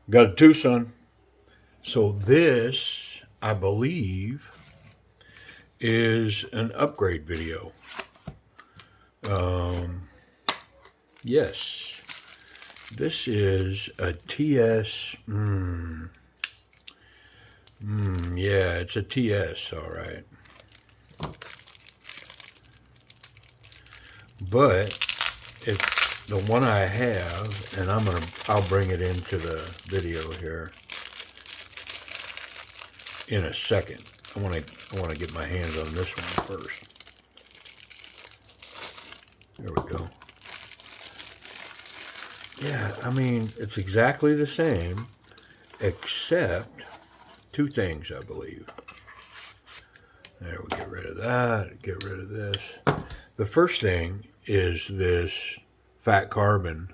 Got a Twosun. So this, I believe, is an upgrade video. Yes, this is a TS. Yeah, it's a TS, all right. But it's the one I have, and I'll bring it into the video here in a second. I want to get my hands on this one first. There we go. Yeah, I mean, it's exactly the same, except two things, I believe. There, we get rid of that, get rid of this. The first thing is this fat carbon.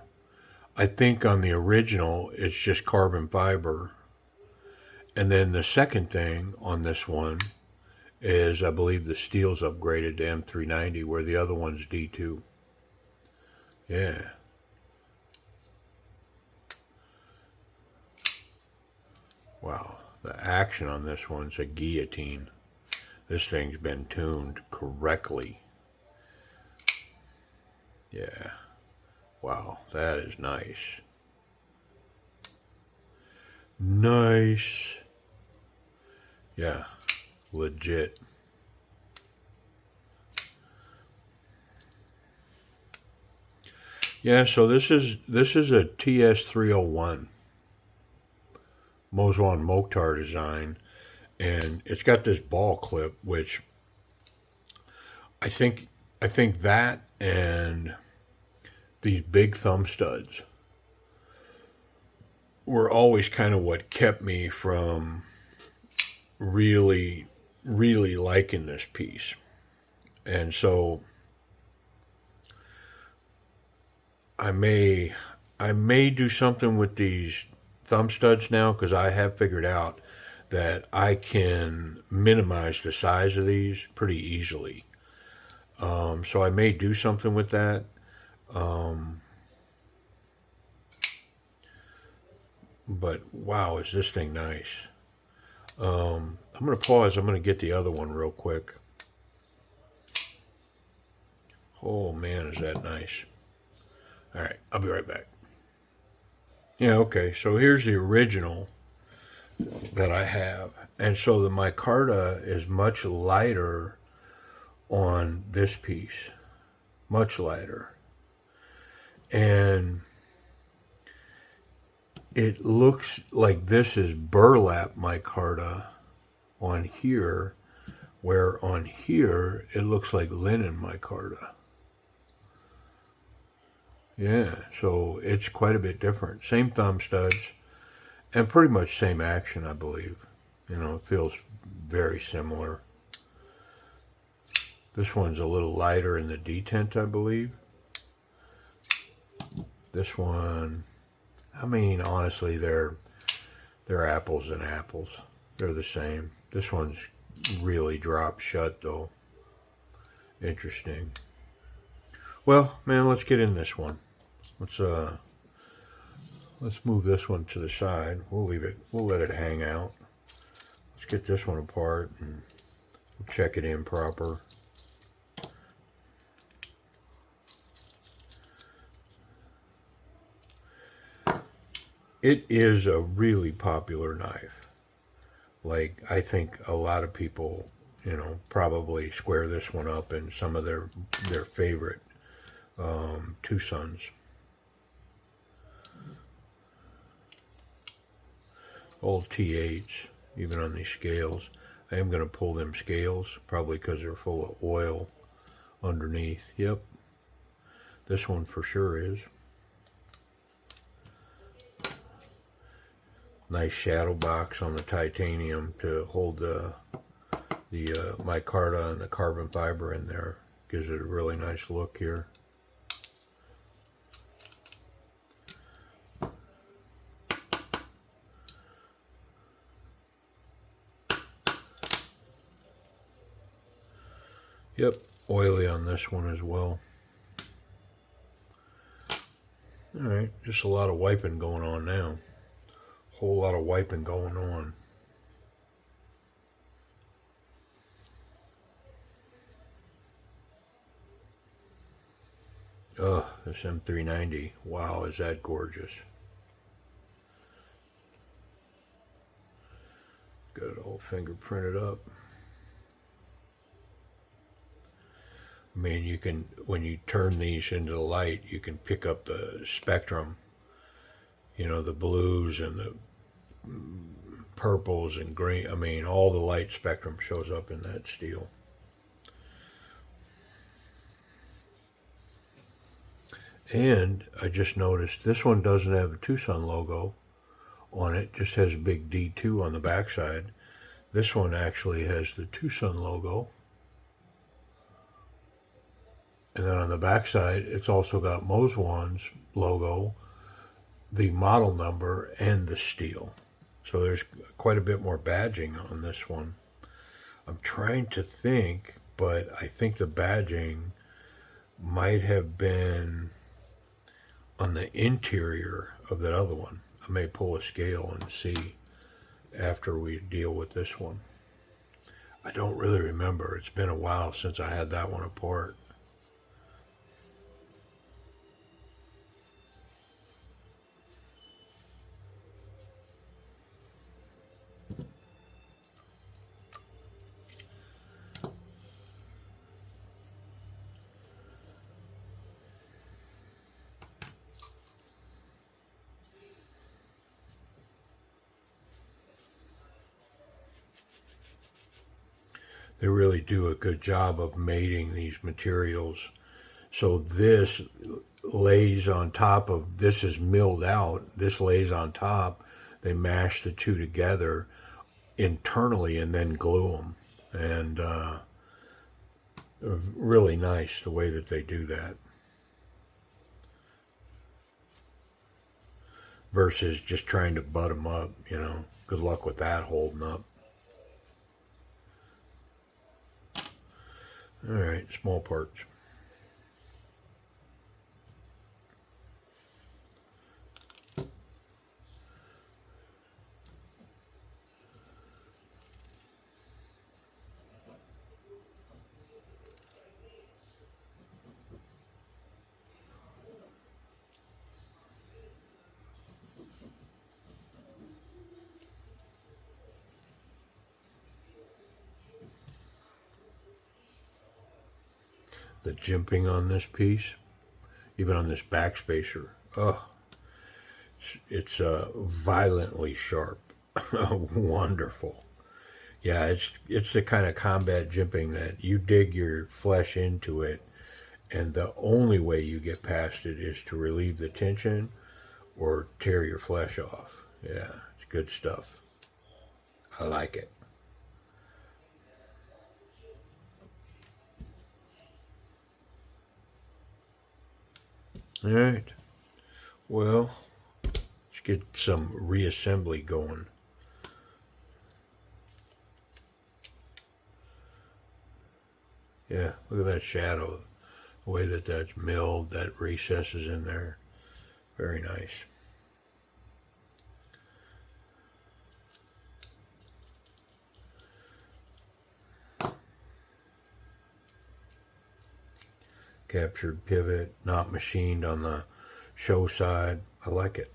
I think on the original, it's just carbon fiber. And then the second thing on this one is, I believe the steel's upgraded to M390, where the other one's D2. Yeah. Wow, the action on this one's a guillotine. This thing's been tuned correctly. Yeah. Wow, that is nice. Nice. Yeah, legit. Yeah, so this is a ts301 Moswan Mokhtar design, and it's got this ball clip, which I think that and these big thumb studs were always kind of what kept me from really liking this piece. And so I may do something with these thumb studs now, because I have figured out that I can minimize the size of these pretty easily. So I may do something with that. But wow, is this thing nice. I'm going to pause. I'm going to get the other one real quick. Oh man, is that nice. All right, I'll be right back. Yeah, okay, so here's the original that I have. And so the micarta is much lighter on this piece. Much lighter. And it looks like this is burlap micarta on here, where on here it looks like linen micarta. Yeah, so it's quite a bit different. Same thumb studs and pretty much same action, I believe. You know, it feels very similar. This one's a little lighter in the detent, I believe. This one, I mean, honestly, they're apples and apples. They're the same. This one's really dropped shut, though. Interesting. Well, man, let's get in this one. Let's move this one to the side. We'll leave it. We'll let it hang out. Let's get this one apart and we'll check it in proper. It is a really popular knife. Like, I think a lot of people, you know, probably square this one up in some of their favorite Twosuns. Old T8s, even on these scales. I am going to pull them scales, probably because they're full of oil underneath. Yep, this one for sure is. Nice shadow box on the titanium to hold the micarta and the carbon fiber in there. Gives it a really nice look here. Yep, oily on this one as well. Alright, just a lot of wiping going on now. Whole lot of wiping going on. Oh, this M390. Wow, is that gorgeous. Got it all fingerprinted up. I mean, you can, when you turn these into the light, you can pick up the spectrum. You know, the blues and the purples and green. I mean, all the light spectrum shows up in that steel. And I just noticed this one doesn't have a Twosun logo on it, just has a big D2 on the backside. This one actually has the Twosun logo. And then on the backside, it's also got Moswan's logo, the model number, and the steel. So there's quite a bit more badging on this one. I'm trying to think, but I think the badging might have been on the interior of that other one. I may pull a scale and see after we deal with this one. I don't really remember. It's been a while since I had that one apart. They really do a good job of mating these materials. So this lays on top of, this is milled out, this lays on top. They mash the two together internally and then glue them. And really nice the way that they do that. Versus just trying to butt them up, you know. Good luck with that holding up. All right, small parts. The jimping on this piece, even on this backspacer, oh, it's violently sharp. Wonderful. Yeah, it's the kind of combat jimping that you dig your flesh into it, and the only way you get past it is to relieve the tension or tear your flesh off. Yeah, it's good stuff. I like it. All right. Well, let's get some reassembly going. Yeah, look at that shadow. The way that that's milled, that recess is in there. Very nice. Captured pivot, not machined on the show side. I like it.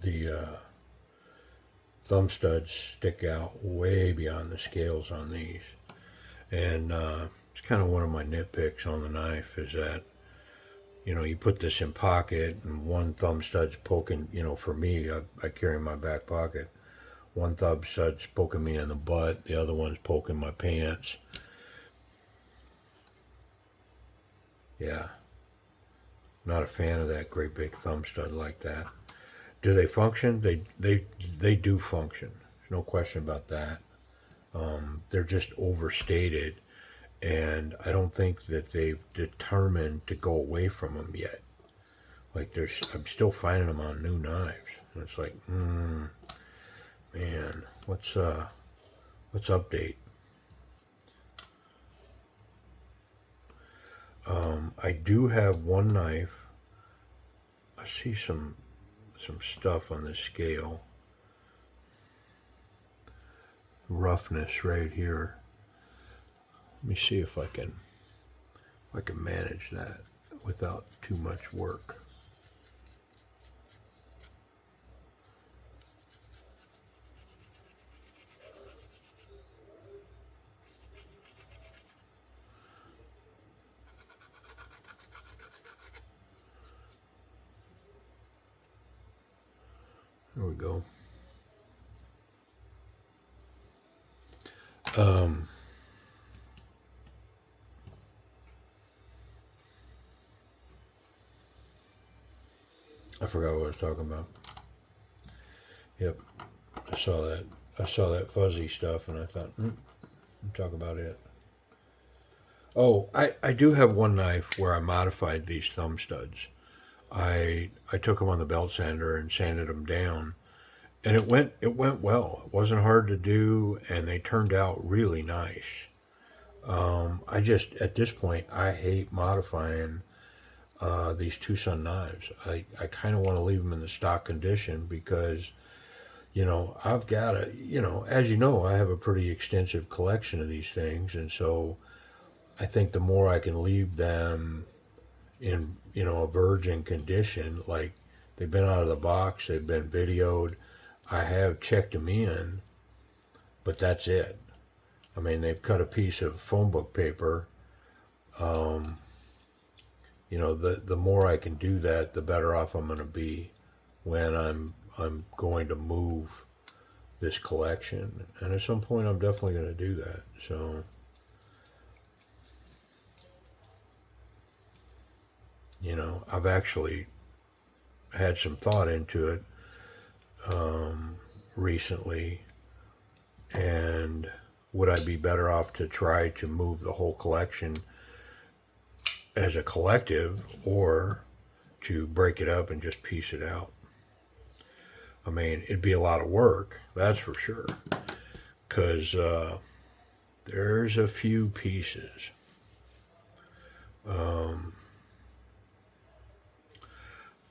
The thumb studs stick out way beyond the scales on these. And it's kind of one of my nitpicks on the knife is that, you know, you put this in pocket and one thumb stud's poking, you know, for me, I carry in my back pocket. One thumb stud's poking me in the butt, the other one's poking my pants. Yeah. Not a fan of that great big thumb stud like that. Do they function? They do function. There's no question about that. They're just overstated, and I don't think that they've determined to go away from them yet. Like I'm still finding them on new knives, and it's like, man, let's update. I do have one knife. I see some stuff on this scale. Roughness right here. Let me see if I can manage that without too much work. There we go. I forgot what I was talking about. Yep, I saw that. I saw that fuzzy stuff, and I thought, talk about it. Oh, I do have one knife where I modified these thumb studs. I took them on the belt sander and sanded them down, and it went well. It wasn't hard to do, and they turned out really nice. I just, at this point, I hate modifying these Twosun knives. I kind of want to leave them in the stock condition because, I've got as you know, I have a pretty extensive collection of these things, and so I think the more I can leave them in, a virgin condition, like they've been out of the box, they've been videoed, I have checked them in, but that's it. I mean, they've cut a piece of phone book paper. The more I can do that, the better off I'm going to be when I'm going to move this collection. And at some point, I'm definitely going to do that. So, I've actually had some thought into it recently, and would I be better off to try to move the whole collection as a collective, or to break it up and just piece it out? I mean, it'd be a lot of work, that's for sure, because there's a few pieces.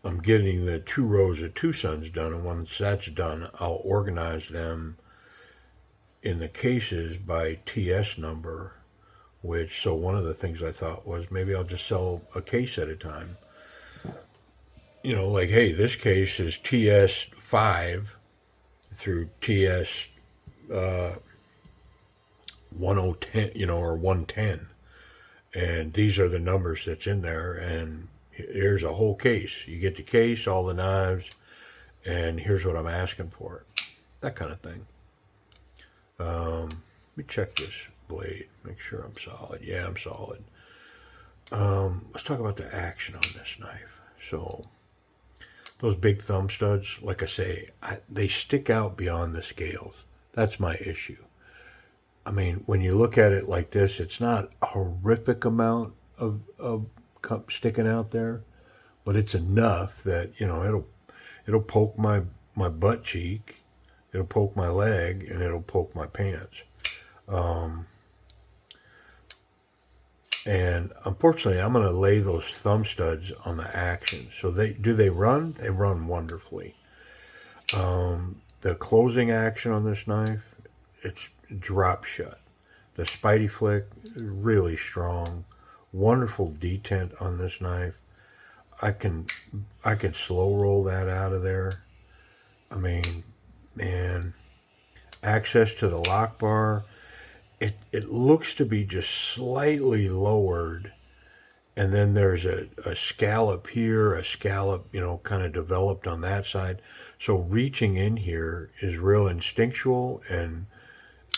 I'm getting the 2 rows of Twosuns done, and once that's done, I'll organize them in the cases by TS number, so one of the things I thought was maybe I'll just sell a case at a time. Like, hey, this case is TS 5 through TS 1010, or 110, and these are the numbers that's in there, and here's a whole case. You get the case, all the knives, and here's what I'm asking for it. That kind of thing. Let me check this blade, make sure I'm solid. Yeah, I'm solid. Let's talk about the action on this knife. So, those big thumb studs, like I say, they stick out beyond the scales. That's my issue. I mean, when you look at it like this, it's not a horrific amount of sticking out there, but it's enough that it'll poke my butt cheek, it'll poke my leg, and it'll poke my pants. And unfortunately, I'm going to lay those thumb studs on the action. So they run? They run wonderfully. The closing action on this knife, it's drop shut. The Spidey flick, really strong. Wonderful detent on this knife. I can slow roll that out of there. I mean, man, access to the lock bar, it looks to be just slightly lowered, and then there's a scallop here, a scallop, you know, kind of developed on that side. So reaching in here is real instinctual and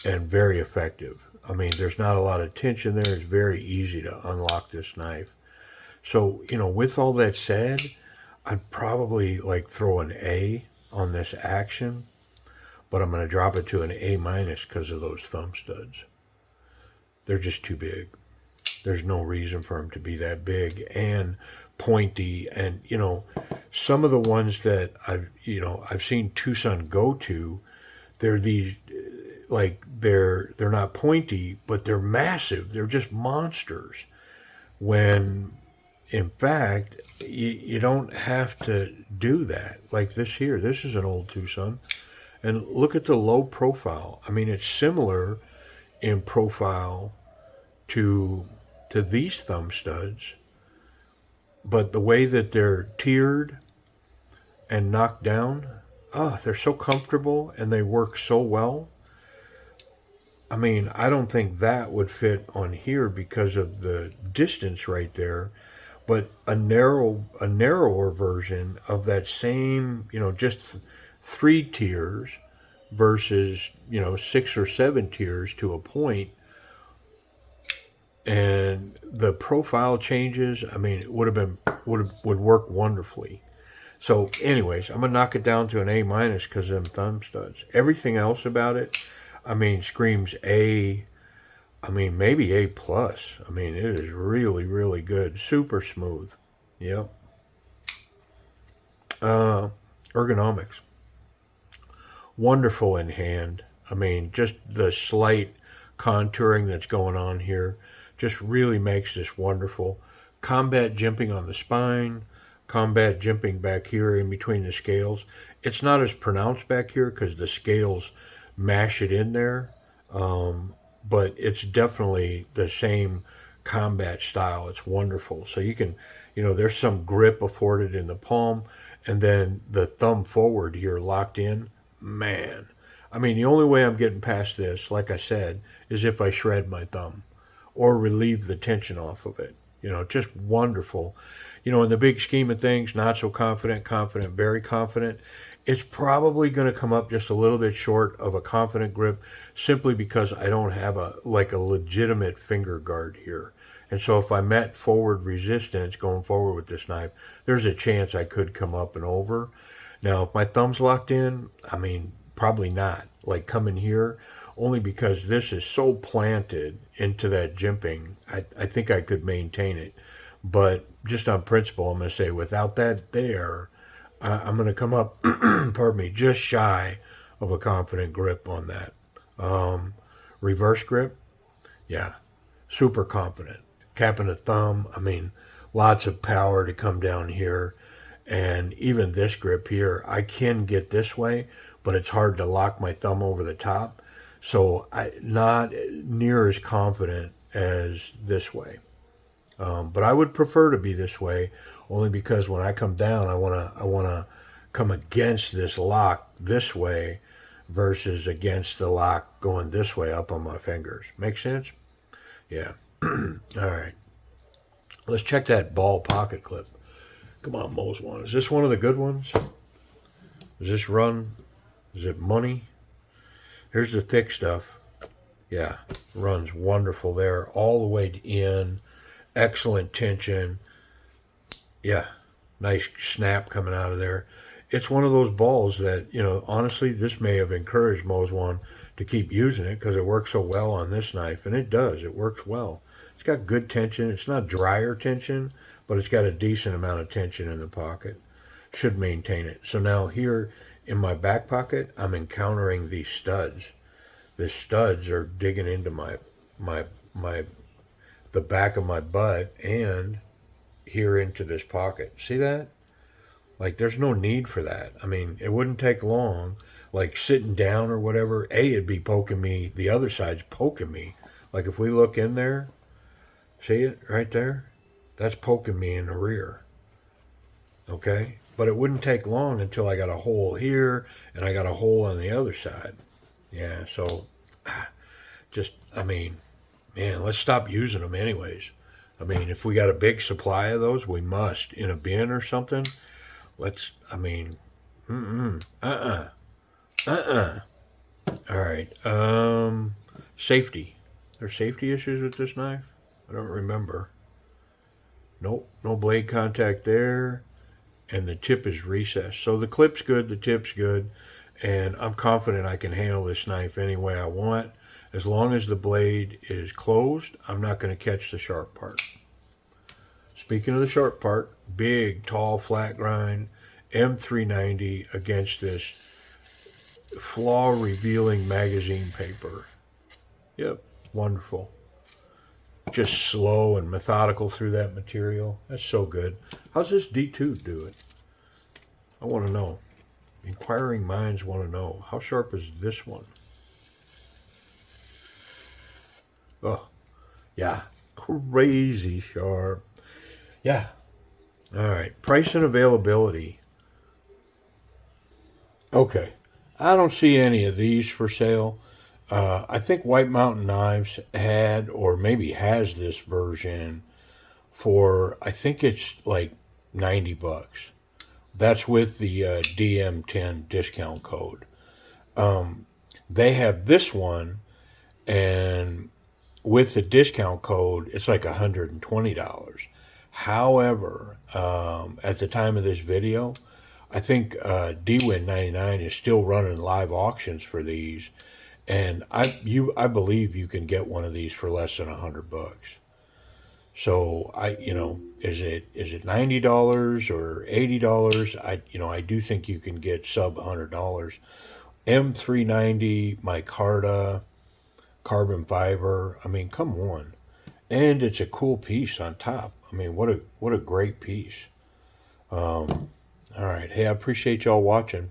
very effective. I mean, there's not a lot of tension there. It's very easy to unlock this knife. So, you know, with all that said, I'd probably like throw an A on this action, but I'm going to drop it to an A minus because of those thumb studs. They're just too big. There's no reason for them to be that big and pointy. And, you know, some of the ones that I've seen Twosun go to, they're these, like, they're not pointy, but they're massive. They're just monsters. When, in fact, you don't have to do that. Like this here, this is an old Twosun. And look at the low profile. I mean, it's similar in profile to these thumb studs, but the way that they're tiered and knocked down, they're so comfortable and they work so well. I mean, I don't think that would fit on here because of the distance right there, but a narrower version of that same, you know, just 3 tiers versus, you know, 6 or 7 tiers to a point, and the profile changes, I mean, it would work wonderfully. So anyways, I'm gonna knock it down to an A minus because of them thumb studs. Everything else about it, I mean, screams A. I mean, maybe A plus. I mean, it is really, really good. Super smooth. Yep. Ergonomics. Wonderful in hand. I mean, just the slight contouring that's going on here just really makes this wonderful. Combat jimping on the spine, combat jimping back here in between the scales. It's not as pronounced back here because the scales mash it in there, but it's definitely the same combat style. It's wonderful. So you can, you know, there's some grip afforded in the palm, and then the thumb forward here locked in. Man, I mean, the only way I'm getting past this, like I said, is if I shred my thumb or relieve the tension off of it. You know, just wonderful. You know, in the big scheme of things, not so confident, confident, very confident. It's probably going to come up just a little bit short of a confident grip simply because I don't have a legitimate finger guard here. And so if I met forward resistance going forward with this knife, there's a chance I could come up and over. Now, if my thumb's locked in, I mean, probably not. Like coming here, only because this is so planted into that jimping, I think I could maintain it. But just on principle, I'm going to say without that there, I'm going to come up, pardon me, just shy of a confident grip on that. Reverse grip, yeah, super confident. Capping the thumb, I mean, lots of power to come down here. And even this grip here, I can get this way, but it's hard to lock my thumb over the top. So not near as confident as this way. But I would prefer to be this way, only because when I come down, I wanna come against this lock this way versus against the lock going this way up on my fingers. Make sense? Yeah. All right. Let's check that ball pocket clip. Come on, Mo's one. Is this one of the good ones? Does this run? Is it money? Here's the thick stuff. Yeah, runs wonderful there. All the way in. Excellent tension. Yeah, nice snap coming out of there. It's one of those balls that, you know, honestly, this may have encouraged Mo's one to keep using it because it works so well on this knife. And it does. It works well. It's got good tension. It's not dryer tension, but it's got a decent amount of tension in the pocket. Should maintain it. So now here in my back pocket, I'm encountering these studs. The studs are digging into the back of my butt and here into this pocket. See that? Like, there's no need for that. I mean, it wouldn't take long. Like sitting down or whatever, it'd be poking me. The other side's poking me. Like if we look in there, see it right there? That's poking me in the rear. Okay? But it wouldn't take long until I got a hole here and I got a hole on the other side. Yeah, so just, I mean, man, let's stop using them anyways. I mean, if we got a big supply of those, we must in a bin or something. Let's. I mean, uh. All right. Safety. There's safety issues with this knife? I don't remember. Nope. No blade contact there. And the tip is recessed. So the clip's good, the tip's good, and I'm confident I can handle this knife any way I want. As long as the blade is closed, I'm not going to catch the sharp part. Speaking of the sharp part, big, tall, flat grind M390 against this flaw-revealing magazine paper. Yep, wonderful. Just slow and methodical through that material. That's so good. How's this D2 do it? I want to know. Inquiring minds want to know. How sharp is this one? Oh, yeah. Crazy sharp. Yeah. All right. Price and availability. Okay. I don't see any of these for sale. I think White Mountain Knives had, or maybe has, this version for, I think it's like $90. That's with the DM10 discount code. They have this one, and with the discount code, it's like $120. However, at the time of this video, I think DWin99 is still running live auctions for these, and I believe you can get one of these for less than $100. So is it $90 or $80? I do think you can get sub $100. M390 micarta carbon fiber. I mean, come on, and it's a cool piece on top. I mean, what a great piece. All right, hey, I appreciate y'all watching.